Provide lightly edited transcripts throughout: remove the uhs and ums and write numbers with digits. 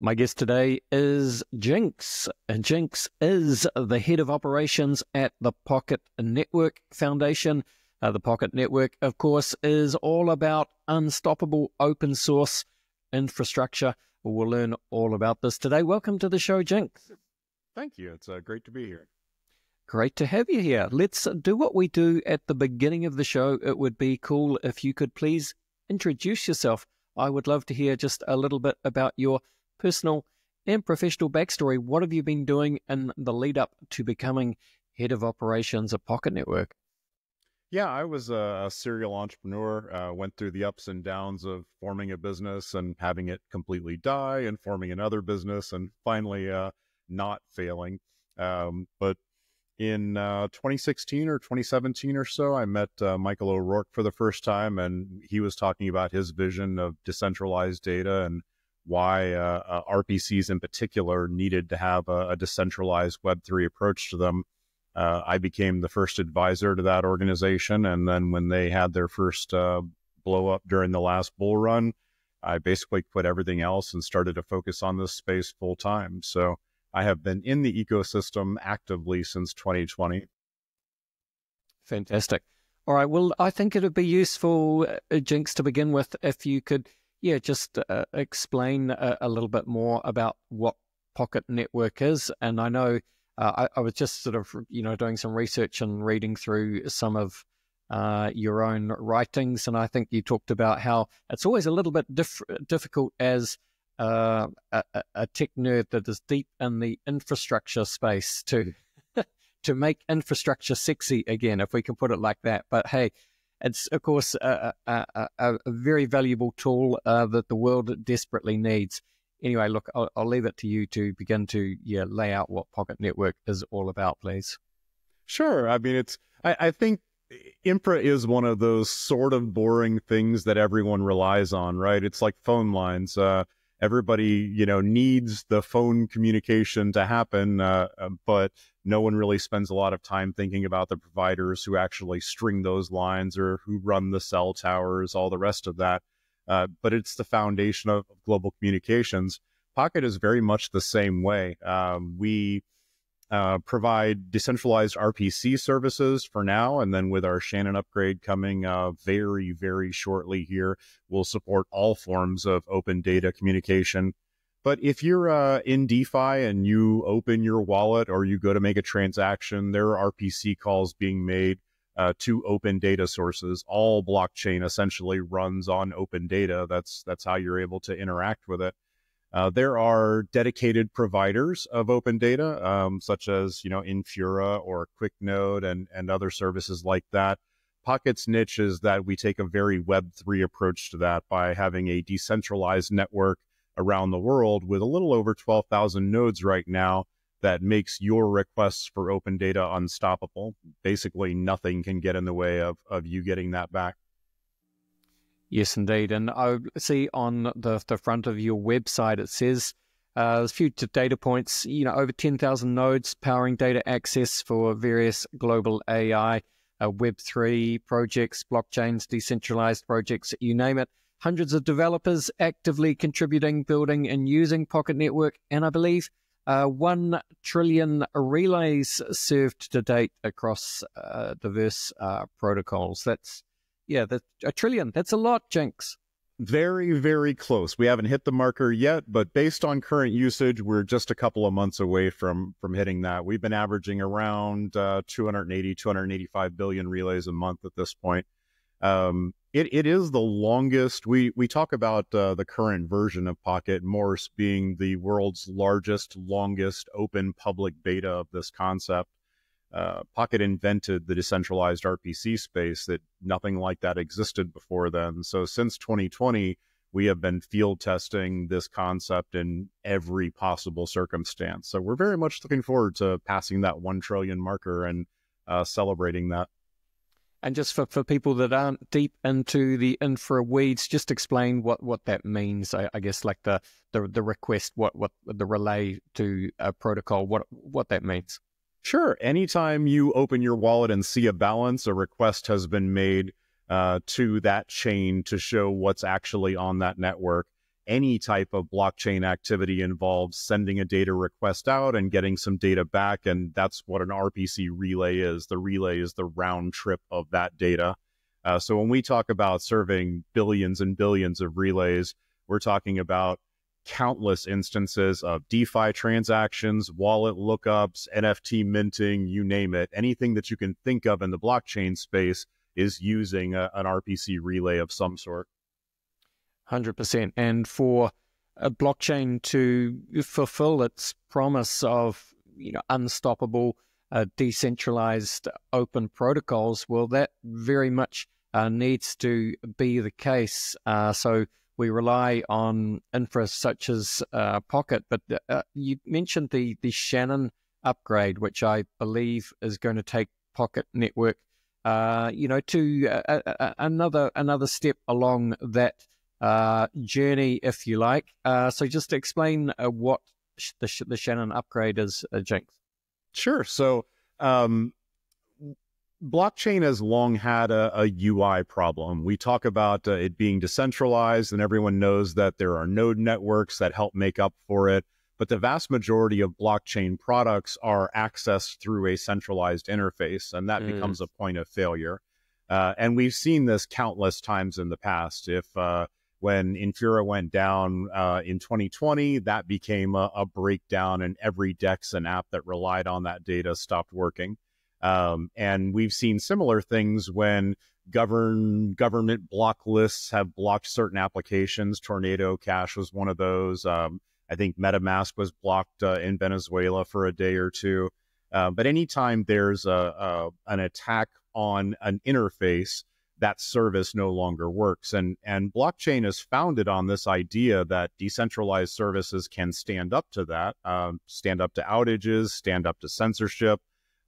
My guest today is Jinx. And Jinx is the head of operations at the Pocket Network Foundation. The Pocket Network, of course, is all about unstoppable open source infrastructure. We'll learn all about this today. Welcome to the show, Jinx. Thank you. It's great to be here. Great to have you here. Let's do what we do at the beginning of the show. It would be cool if you could please introduce yourself. I would love to hear just a little bit about your personal and professional backstory. What have you been doing in the lead up to becoming head of operations at Pocket Network? Yeah, I was a serial entrepreneur, went through the ups and downs of forming a business and having it completely die and forming another business and finally not failing. But in 2016 or 2017 or so, I met Michael O'Rourke for the first time, and he was talking about his vision of decentralized data and why RPCs in particular needed to have a decentralized Web3 approach to them. I became the first advisor to that organization, and then when they had their first blow up during the last bull run, I basically quit everything else and started to focus on this space full time. So I have been in the ecosystem actively since 2020. Fantastic. All right. Well, I think it would be useful, Jinx, to begin with, if you could just explain a little bit more about what Pocket Network is. And I know I was just sort of, doing some research and reading through some of your own writings. And I think you talked about how it's always a little bit difficult as a tech nerd that is deep in the infrastructure space to make infrastructure sexy again, if we can put it like that. But hey, it's, of course, a very valuable tool that the world desperately needs. Anyway, look, I'll leave it to you to begin to lay out what Pocket Network is all about, please. Sure. I mean, I think infra is one of those sort of boring things that everyone relies on, right? It's like phone lines. Everybody, needs the phone communication to happen, but no one really spends a lot of time thinking about the providers who actually string those lines or who run the cell towers, all the rest of that. But it's the foundation of global communications. Pocket is very much the same way. We provide decentralized RPC services for now, and then with our Shannon upgrade coming very, very shortly here, we'll support all forms of open data communication. But if you're in DeFi and you open your wallet or you go to make a transaction, there are RPC calls being made to open data sources. All blockchain essentially runs on open data. That's how you're able to interact with it. There are dedicated providers of open data, such as, Infura or QuickNode and other services like that. Pocket's niche is that we take a very Web3 approach to that by having a decentralized network around the world with a little over 12,000 nodes right now that makes your requests for open data unstoppable. Basically, nothing can get in the way of you getting that back. Yes, indeed. And I see on the front of your website, it says there's a few data points, over 10,000 nodes powering data access for various global AI, Web3 projects, blockchains, decentralized projects, you name it. Hundreds of developers actively contributing, building, and using Pocket Network. And I believe 1 trillion relays served to date across diverse protocols. That's a trillion. That's a lot, Jinx. Very, very close. We haven't hit the marker yet, but based on current usage, we're just a couple of months away from hitting that. We've been averaging around 285 billion relays a month at this point. It is the longest. We talk about the current version of Pocket, Morse, being the world's largest, longest open public beta of this concept. Pocket invented the decentralized RPC space. That nothing like that existed before then. So since 2020, we have been field testing this concept in every possible circumstance. So we're very much looking forward to passing that 1 trillion marker and celebrating that. And just for people that aren't deep into the infra weeds, just explain what that means. I guess like the request, what the relay to a protocol, what that means. Sure. Anytime you open your wallet and see a balance, a request has been made to that chain to show what's actually on that network. any type of blockchain activity involves sending a data request out and getting some data back. And that's what an RPC relay is. The relay is the round trip of that data. So when we talk about serving billions and billions of relays, we're talking about countless instances of DeFi transactions, wallet lookups, NFT minting, you name it. Anything that you can think of in the blockchain space is using an RPC relay of some sort. 100%. And for a blockchain to fulfill its promise of, unstoppable, decentralized, open protocols, well, that very much needs to be the case. So we rely on infra such as Pocket, but you mentioned the Shannon upgrade, which I believe is going to take Pocket Network, to another step along that journey, if you like. So just explain what the Shannon upgrade is, Jinx. Sure. So blockchain has long had a UI problem. We talk about it being decentralized, and everyone knows that there are node networks that help make up for it. But the vast majority of blockchain products are accessed through a centralized interface, and that becomes a point of failure. And we've seen this countless times in the past. If when Infura went down in 2020, that became a breakdown, and every DEX and app that relied on that data stopped working. And we've seen similar things when government block lists have blocked certain applications. Tornado Cash was one of those. I think MetaMask was blocked in Venezuela for a day or two. But anytime there's an attack on an interface, that service no longer works. And blockchain is founded on this idea that decentralized services can stand up to that, stand up to outages, stand up to censorship,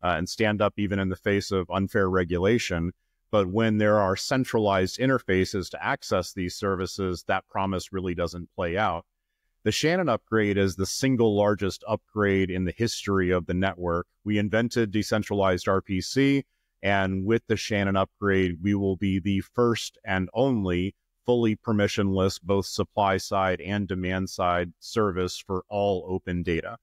and stand up even in the face of unfair regulation. But when there are centralized interfaces to access these services, that promise really doesn't play out. The Shannon upgrade is the single largest upgrade in the history of the network. We invented decentralized RPC, and with the Shannon upgrade, we will be the first and only fully permissionless, both supply side and demand side service for all open data.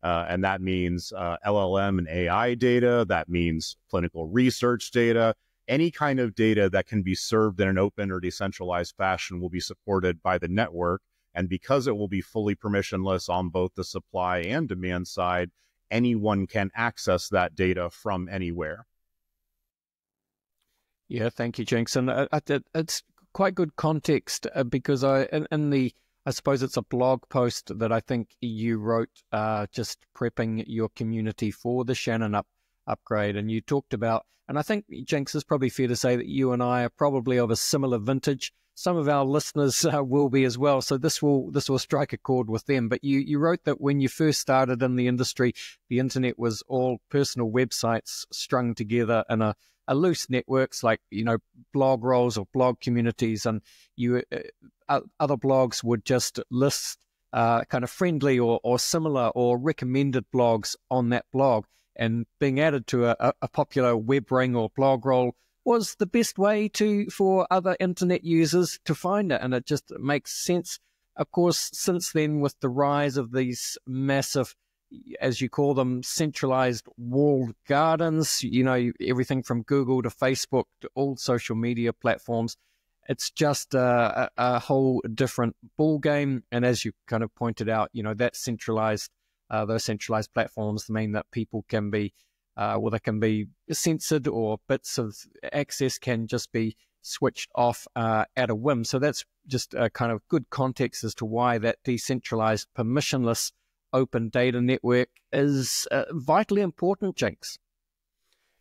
And that means LLM and AI data. That means clinical research data. Any kind of data that can be served in an open or decentralized fashion will be supported by the network. And because it will be fully permissionless on both the supply and demand side, anyone can access that data from anywhere. Yeah, thank you, Jinx. And it's quite good context because I suppose it's a blog post that I think you wrote just prepping your community for the Shannon upgrade. And you talked about, and I think, Jinx, it's probably fair to say that you and I are probably of a similar vintage. Some of our listeners will be as well, so this will strike a chord with them. But you wrote that when you first started in the industry, the internet was all personal websites strung together in a loose networks like blog roles or blog communities, and other blogs would just list kind of friendly or similar or recommended blogs on that blog, and being added to a popular web ring or blog roll was the best way for other internet users to find it. And it just makes sense. Of course, since then, with the rise of these massive, as you call them, centralized walled gardens, everything from Google to Facebook to all social media platforms, it's just a whole different ball game. And as you kind of pointed out, that centralized, those centralized platforms mean that people can be they can be censored, or bits of access can just be switched off at a whim. So that's just a kind of good context as to why that decentralized, permissionless, open data network is vitally important, Jinx.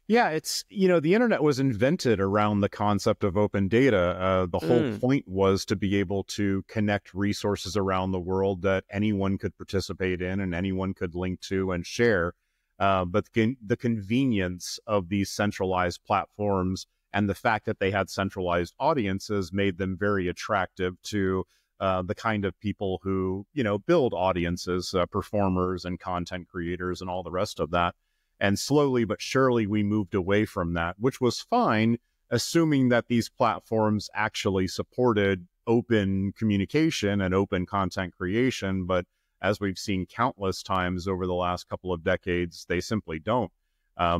Yeah, it's, the internet was invented around the concept of open data. The whole point was to be able to connect resources around the world that anyone could participate in and anyone could link to and share. But the convenience of these centralized platforms and the fact that they had centralized audiences made them very attractive to the kind of people who, build audiences, performers and content creators and all the rest of that. And slowly but surely, we moved away from that, which was fine, assuming that these platforms actually supported open communication and open content creation, but as we've seen countless times over the last couple of decades, they simply don't.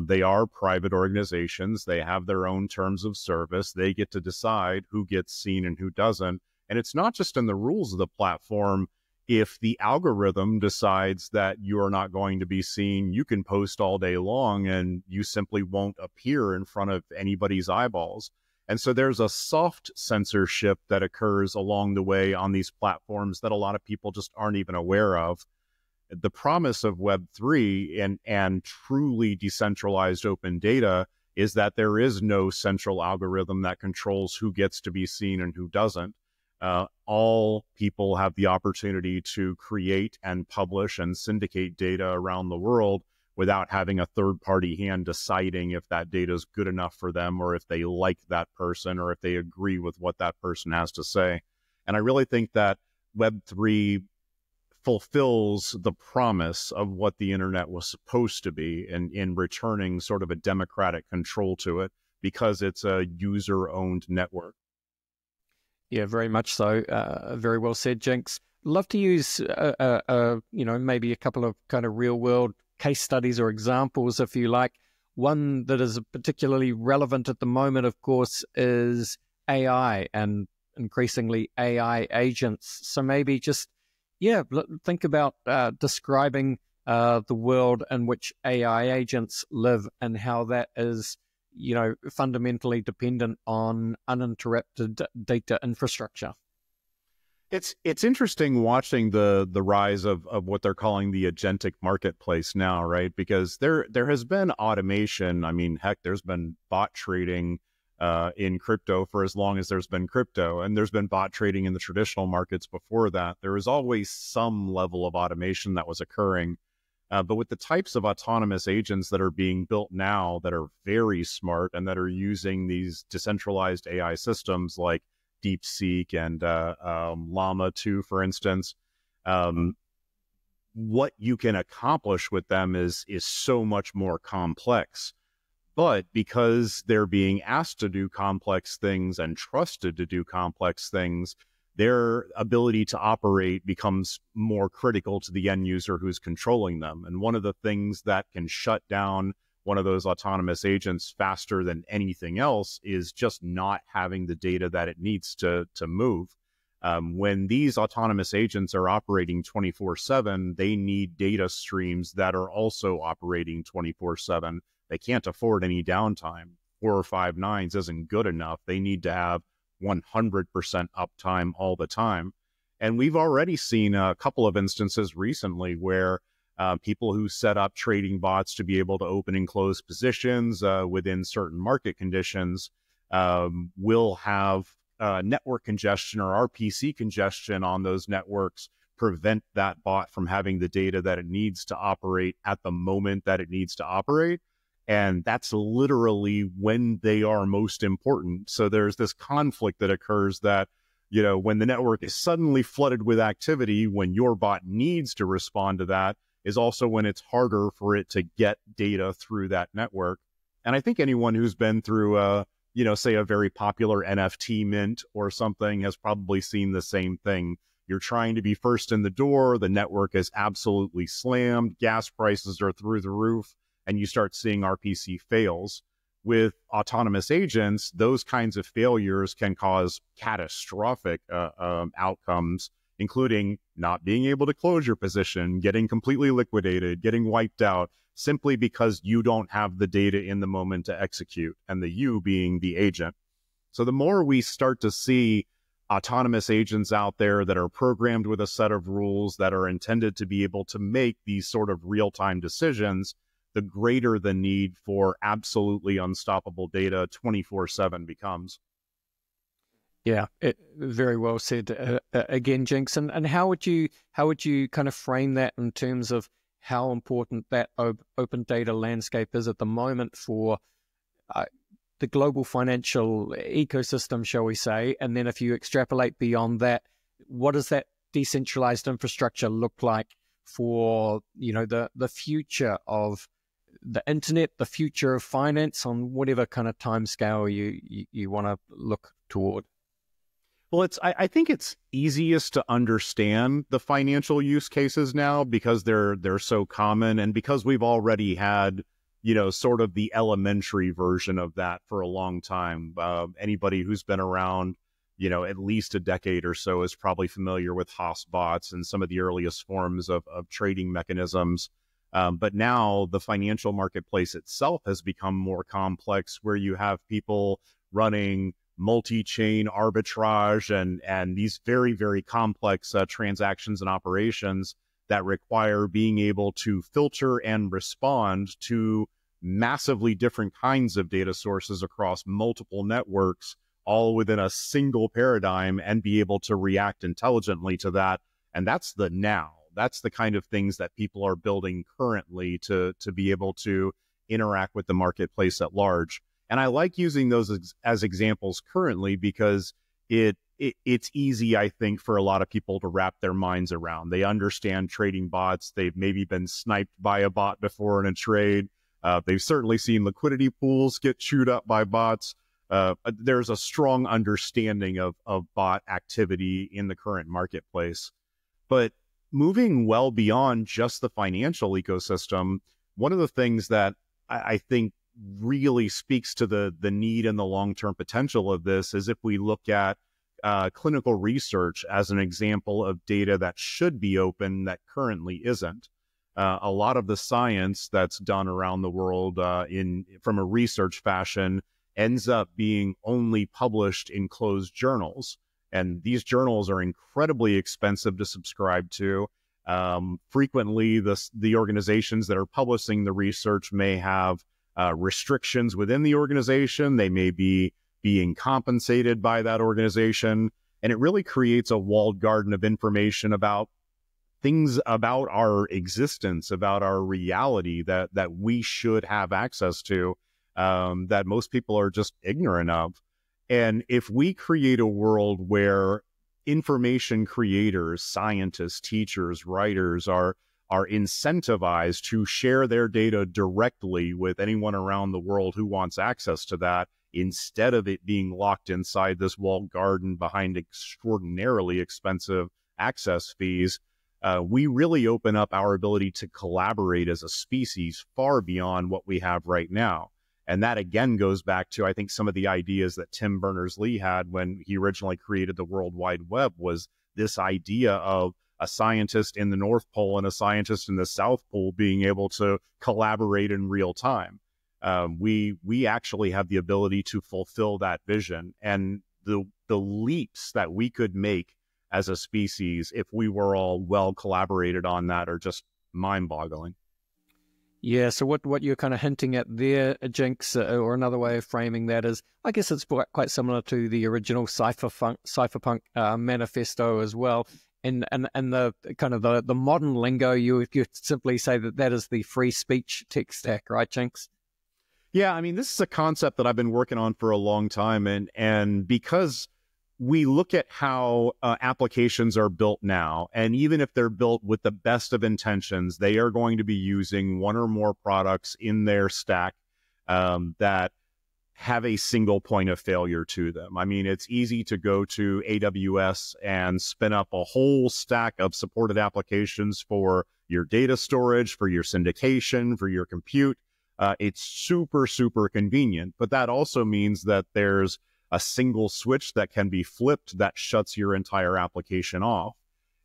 They are private organizations. They have their own terms of service. They get to decide who gets seen and who doesn't. And it's not just in the rules of the platform. If the algorithm decides that you are not going to be seen, you can post all day long and you simply won't appear in front of anybody's eyeballs. And so there's a soft censorship that occurs along the way on these platforms that a lot of people just aren't even aware of. The promise of Web3 and truly decentralized open data is that there is no central algorithm that controls who gets to be seen and who doesn't. All people have the opportunity to create and publish and syndicate data around the world without having a third-party hand deciding if that data is good enough for them, or if they like that person, or if they agree with what that person has to say. And I really think that Web3 fulfills the promise of what the internet was supposed to be in returning sort of a democratic control to it, because it's a user-owned network. Yeah, very much so. Very well said, Jinx. Love to use, maybe a couple of kind of real-world case studies or examples, if you like. One that is particularly relevant at the moment, of course, is AI and increasingly AI agents. So maybe just, think about describing the world in which AI agents live and how that is, fundamentally dependent on uninterrupted data infrastructure. It's interesting watching the rise of what they're calling the agentic marketplace now, right? Because there has been automation. I mean, heck, there's been bot trading in crypto for as long as there's been crypto, and there's been bot trading in the traditional markets before that. There was always some level of automation that was occurring. But with the types of autonomous agents that are being built now that are very smart and that are using these decentralized AI systems like DeepSeek and Llama 2, for instance, what you can accomplish with them is so much more complex. But because they're being asked to do complex things and trusted to do complex things, their ability to operate becomes more critical to the end user who's controlling them. And one of the things that can shut down one of those autonomous agents faster than anything else is just not having the data that it needs to move. When these autonomous agents are operating 24/7, they need data streams that are also operating 24/7. They can't afford any downtime. 4 or 5 nines isn't good enough. They need to have 100% uptime all the time. And we've already seen a couple of instances recently where people who set up trading bots to be able to open and close positions within certain market conditions will have network congestion or RPC congestion on those networks prevent that bot from having the data that it needs to operate at the moment that it needs to operate. And that's literally when they are most important. So there's this conflict that occurs that, when the network is suddenly flooded with activity, when your bot needs to respond to that, is also when it's harder for it to get data through that network. And I think anyone who's been through, say a very popular NFT mint or something has probably seen the same thing. You're trying to be first in the door. The network is absolutely slammed. Gas prices are through the roof, and you start seeing RPC fails. With autonomous agents, those kinds of failures can cause catastrophic outcomes, including not being able to close your position, getting completely liquidated, getting wiped out, simply because you don't have the data in the moment to execute, and the you being the agent. So the more we start to see autonomous agents out there that are programmed with a set of rules that are intended to be able to make these sort of real-time decisions, the greater the need for absolutely unstoppable data 24/7 becomes. Yeah, very well said. Again, Jinx, and how would you kind of frame that in terms of how important that open data landscape is at the moment for the global financial ecosystem, shall we say? And then if you extrapolate beyond that, what does that decentralized infrastructure look like for the future of the internet, the future of finance, on whatever kind of time scale you want to look toward? Well, I think it's easiest to understand the financial use cases now because they're so common, and because we've already had, sort of the elementary version of that for a long time. Anybody who's been around, at least a decade or so is probably familiar with Haas bots and some of the earliest forms of trading mechanisms. But now the financial marketplace itself has become more complex, where you have people running multi-chain arbitrage and these very, very complex transactions and operations that require being able to filter and respond to massively different kinds of data sources across multiple networks, all within a single paradigm, and be able to react intelligently to that. And that's the kind of things that people are building currently to be able to interact with the marketplace at large. And I like using those as examples currently because it's easy, I think, for a lot of people to wrap their minds around. They understand trading bots. They've maybe been sniped by a bot before in a trade. They've certainly seen liquidity pools get chewed up by bots. There's a strong understanding of bot activity in the current marketplace. But moving well beyond just the financial ecosystem, one of the things that I think really speaks to the need and the long-term potential of this is if we look at clinical research as an example of data that should be open that currently isn't. A lot of the science that's done around the world from a research fashion ends up being only published in closed journals. And these journals are incredibly expensive to subscribe to. Frequently, the organizations that are publishing the research may have restrictions within the organization. They may be being compensated by that organization. And it really creates a walled garden of information about things about our existence, about our reality that we should have access to, that most people are just ignorant of. And if we create a world where information creators, scientists, teachers, writers are incentivized to share their data directly with anyone around the world who wants access to that, instead of it being locked inside this walled garden behind extraordinarily expensive access fees, we really open up our ability to collaborate as a species far beyond what we have right now. And that again goes back to, I think, some of the ideas that Tim Berners-Lee had when he originally created the World Wide Web, was this idea of a scientist in the North Pole and a scientist in the South Pole being able to collaborate in real time. We actually have the ability to fulfill that vision, and the leaps that we could make as a species if we were all well collaborated on that are just mind-boggling. Yeah, so what you're kind of hinting at there, Jinx, or another way of framing that is, I guess it's quite similar to the original Cypherpunk manifesto as well. And the kind of the modern lingo, you simply say that is the free speech tech stack, right, Jinx? Yeah, I mean, this is a concept that I've been working on for a long time, and because we look at how applications are built now, and even if they're built with the best of intentions, they are going to be using one or more products in their stack that have a single point of failure to them. I mean, it's easy to go to AWS and spin up a whole stack of supported applications for your data storage, for your syndication, for your compute. It's super, super convenient, but that also means that there's a single switch that can be flipped that shuts your entire application off.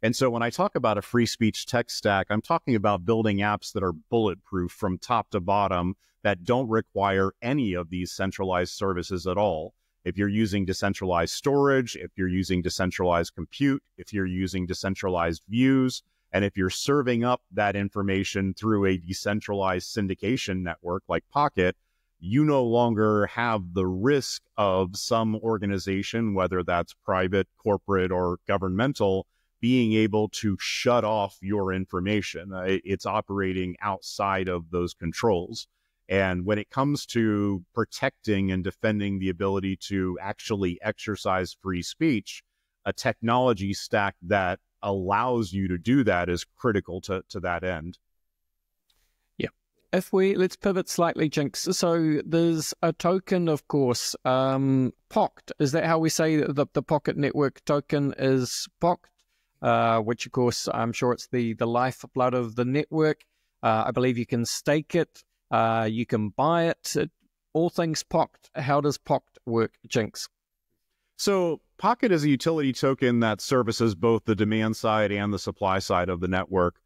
And so when I talk about a free speech tech stack, I'm talking about building apps that are bulletproof from top to bottom, that don't require any of these centralized services at all. If you're using decentralized storage, if you're using decentralized compute, if you're using decentralized views, and if you're serving up that information through a decentralized syndication network like Pocket, you no longer have the risk of some organization, whether that's private, corporate, or governmental, being able to shut off your information. It's operating outside of those controls. And when it comes to protecting and defending the ability to actually exercise free speech, a technology stack that allows you to do that is critical to that end. Yeah. let's pivot slightly, Jinx. So there's a token, of course, POCT. Is that how we say the Pocket Network token is POCT? Which, of course, I'm sure it's the lifeblood of the network. I believe you can stake it, you can buy it. All things POCT. How does POCT work, Jinx? So Pocket is a utility token that services both the demand side and the supply side of the network.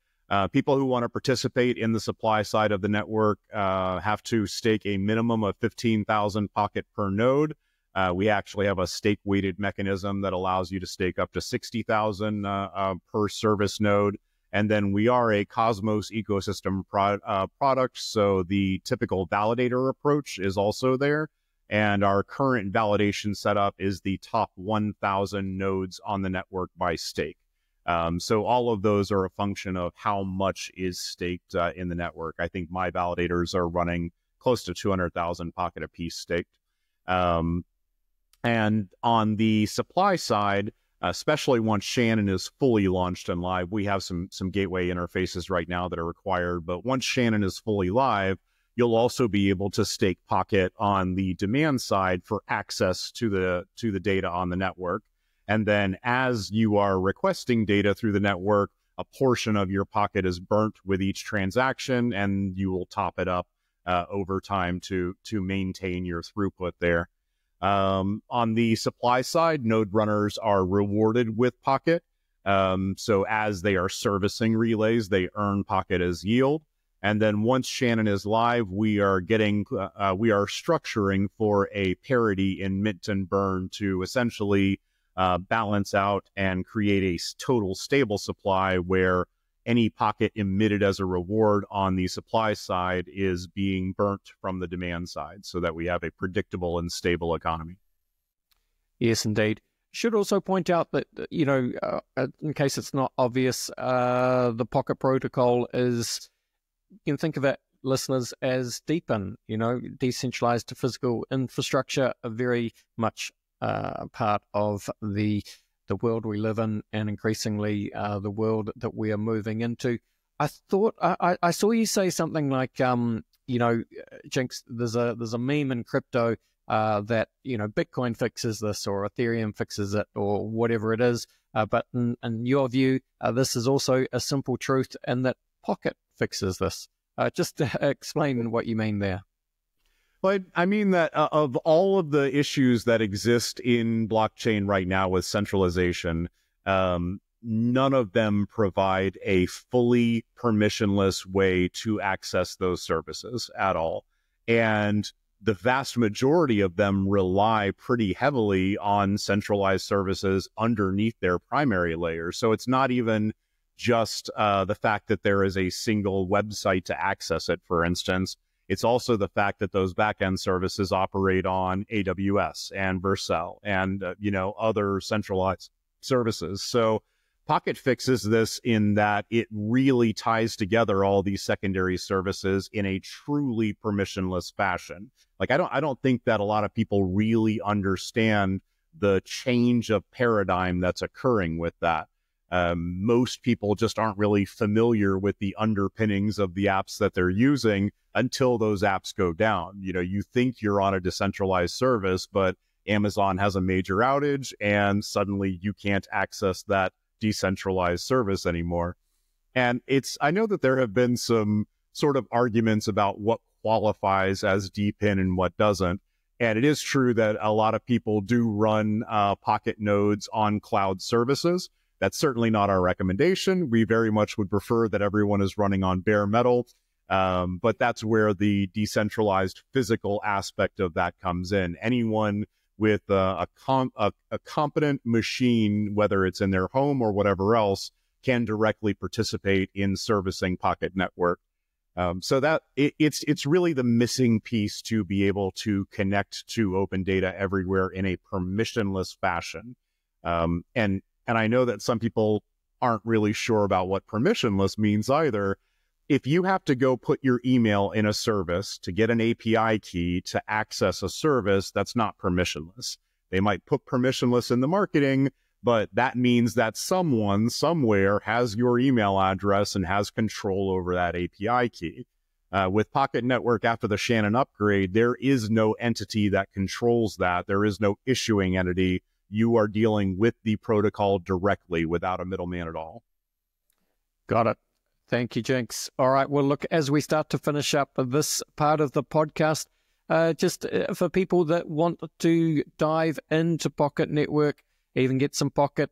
People who want to participate in the supply side of the network have to stake a minimum of 15,000 Pocket per node. We actually have a stake-weighted mechanism that allows you to stake up to 60,000 per service node. And then we are a Cosmos ecosystem product, so the typical validator approach is also there. And our current validation setup is the top 1,000 nodes on the network by stake. So all of those are a function of how much is staked in the network. I think my validators are running close to 200,000 Pocket apiece staked. And on the supply side, especially once Shannon is fully launched and live, we have some gateway interfaces right now that are required. But once Shannon is fully live, you'll also be able to stake Pocket on the demand side for access to the data on the network. And then as you are requesting data through the network, a portion of your Pocket is burnt with each transaction, and you will top it up over time to maintain your throughput there. On the supply side, node runners are rewarded with Pocket. So as they are servicing relays, they earn Pocket as yield. And then once Shannon is live, we are structuring for a parity in mint and burn to essentially balance out and create a total stable supply where any Pocket emitted as a reward on the supply side is being burnt from the demand side so that we have a predictable and stable economy. Yes, indeed. Should also point out that, in case it's not obvious, the Pocket protocol is, you can think of it, listeners, as DePIN, decentralized to physical infrastructure, a very much part of the world we live in, and increasingly the world that we are moving into. I thought I saw you say something like, Jinx, there's a meme in crypto that Bitcoin fixes this or Ethereum fixes it or whatever it is. But in your view, this is also a simple truth, and that Pocket fixes this. Just to explain what you mean there. Well, I mean that of all of the issues that exist in blockchain right now with centralization, none of them provide a fully permissionless way to access those services at all. And the vast majority of them rely pretty heavily on centralized services underneath their primary layer. So it's not even just the fact that there is a single website to access it, for instance. It's also the fact that those backend services operate on AWS and Vercel and, other centralized services. So Pocket fixes this in that it really ties together all these secondary services in a truly permissionless fashion. Like, I don't think that a lot of people really understand the change of paradigm that's occurring with that. Most people just aren't really familiar with the underpinnings of the apps that they're using until those apps go down. You think you're on a decentralized service, but Amazon has a major outage and suddenly you can't access that decentralized service anymore. And I know that there have been some sort of arguments about what qualifies as DePIN and what doesn't. And it is true that a lot of people do run Pocket nodes on cloud services. That's certainly not our recommendation. We very much would prefer that everyone is running on bare metal. But that's where the decentralized physical aspect of that comes in. Anyone with a competent machine, whether it's in their home or whatever else, can directly participate in servicing Pocket Network. So that it's really the missing piece to be able to connect to open data everywhere in a permissionless fashion. And I know that some people aren't really sure about what permissionless means either. If you have to go put your email in a service to get an API key to access a service, that's not permissionless. They might put permissionless in the marketing, but that means that someone somewhere has your email address and has control over that API key. With Pocket Network, after the Shannon upgrade, there is no entity that controls that. There is no issuing entity. You are dealing with the protocol directly without a middleman at all. Got it. Thank you, Jinx. All right. Well, look, as we start to finish up this part of the podcast, just for people that want to dive into Pocket Network, even get some Pocket,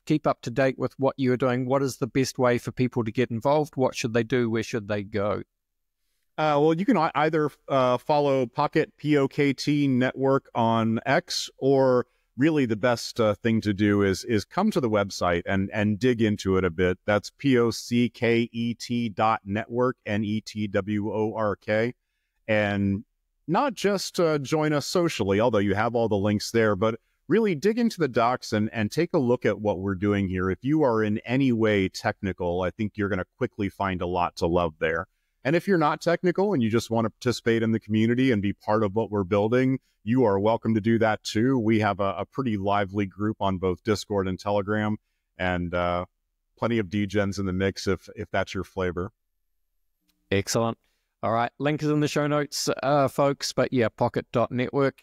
keep up to date with what you're doing, what is the best way for people to get involved? What should they do? Where should they go? Well, you can either follow Pocket POKT Network on X, or really the best thing to do is come to the website and dig into it a bit. That's POCKET.network, NETWORK. And not just join us socially, although you have all the links there, but really dig into the docs and take a look at what we're doing here. If you are in any way technical, I think you're going to quickly find a lot to love there. And if you're not technical and you just want to participate in the community and be part of what we're building, you are welcome to do that too. We have a pretty lively group on both Discord and Telegram, and plenty of degens in the mix if that's your flavor. Excellent. All right. Link is in the show notes, folks. But yeah, Pocket.network.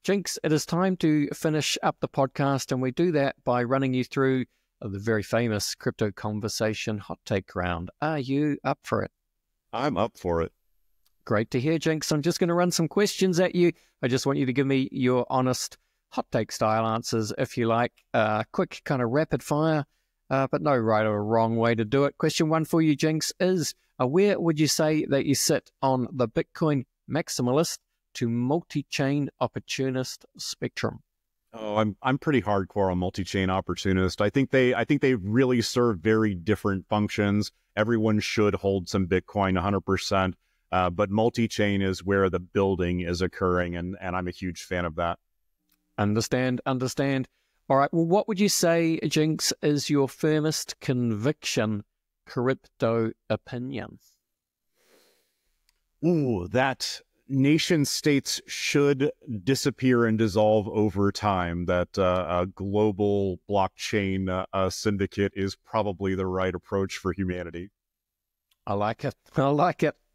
Jinx, it is time to finish up the podcast, and we do that by running you through the very famous Crypto Conversation hot take round. Are you up for it? I'm up for it. Great to hear, Jinx. I'm just going to run some questions at you. I just want you to give me your honest hot take style answers, if you like. Quick, kind of rapid fire, but no right or wrong way to do it. Question 1 for you, Jinx, is where would you say that you sit on the Bitcoin maximalist to multi-chain opportunist spectrum? Oh, I'm pretty hardcore on multi-chain opportunist. I think they really serve very different functions. Everyone should hold some Bitcoin 100%, but multi-chain is where the building is occurring, and I'm a huge fan of that. Understand. All right. Well, what would you say, Jinx, is your firmest conviction crypto opinion? Ooh, that nation states should disappear and dissolve over time. That a global blockchain syndicate is probably the right approach for humanity. I like it.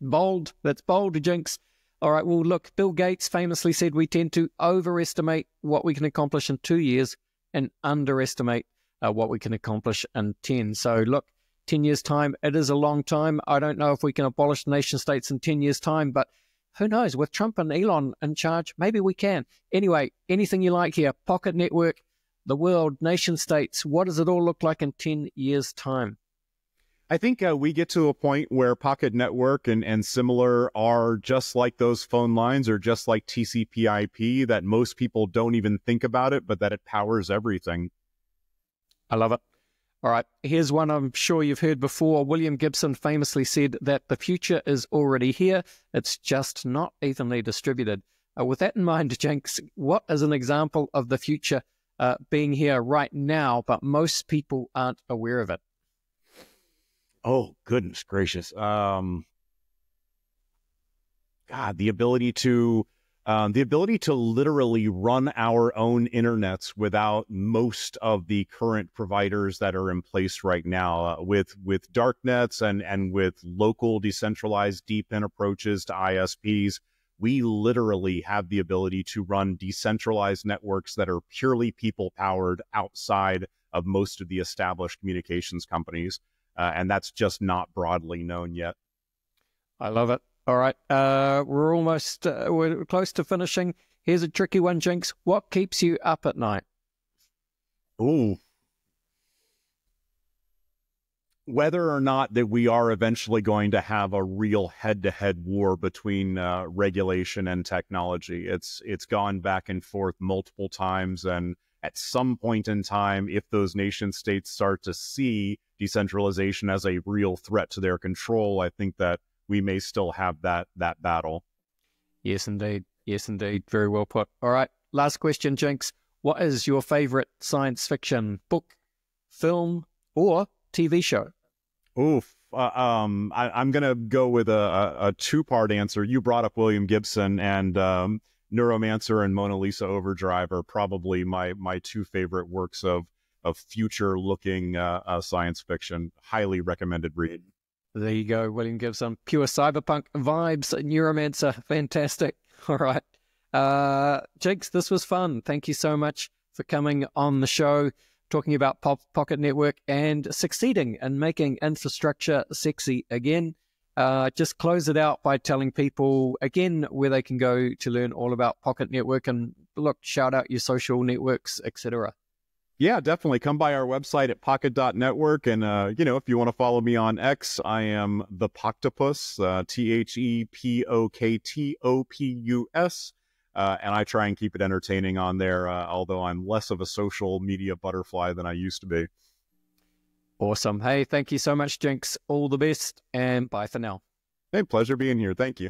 Bold. That's bold, Jinx. All right. Well, look, Bill Gates famously said we tend to overestimate what we can accomplish in 2 years and underestimate what we can accomplish in 10. So look, 10 years' time, it is a long time. I don't know if we can abolish nation states in 10 years' time, but who knows? With Trump and Elon in charge, maybe we can. Anyway, anything you like here, Pocket Network, the world, nation states, what does it all look like in 10 years' time? I think we get to a point where Pocket Network and similar are just like those phone lines, or just like TCP/IP, that most people don't even think about it, but that it powers everything. I love it. All right, here's one I'm sure you've heard before. William Gibson famously said that the future is already here. It's just not evenly distributed. With that in mind, Jinx, what is an example of the future being here right now, but most people aren't aware of it? Oh, goodness gracious. God, the ability to literally run our own internets without most of the current providers that are in place right now, with darknets and with local decentralized deep-in approaches to ISPs. We literally have the ability to run decentralized networks that are purely people-powered outside of most of the established communications companies. And that's just not broadly known yet. I love it. All right. We're close to finishing. Here's a tricky one, Jinx. What keeps you up at night? Ooh. Whether or not that we are eventually going to have a real head-to-head war between regulation and technology. It's gone back and forth multiple times, and at some point in time, if those nation states start to see decentralization as a real threat to their control, I think that we may still have that battle. Yes, indeed. Very well put. All right. Last question, Jinx. What is your favorite science fiction book, film, or TV show? Oof. I'm going to go with a two-part answer. You brought up William Gibson, and Neuromancer and Mona Lisa Overdrive are probably my two favorite works of future-looking science fiction. Highly recommended read. There you go. William gives some pure cyberpunk vibes. Neuromancer, fantastic. All right. Jinx, this was fun. Thank you so much for coming on the show, talking about Pocket Network and succeeding in making infrastructure sexy again. Just close it out by telling people again where they can go to learn all about Pocket Network, and look, shout out your social networks, etc. Yeah, definitely. Come by our website at pocket.network. And, if you want to follow me on X, I am the Poctopus, ThePoktopus. And I try and keep it entertaining on there, although I'm less of a social media butterfly than I used to be. Awesome. Hey, thank you so much, Jinx. All the best, and bye for now. Hey, pleasure being here. Thank you.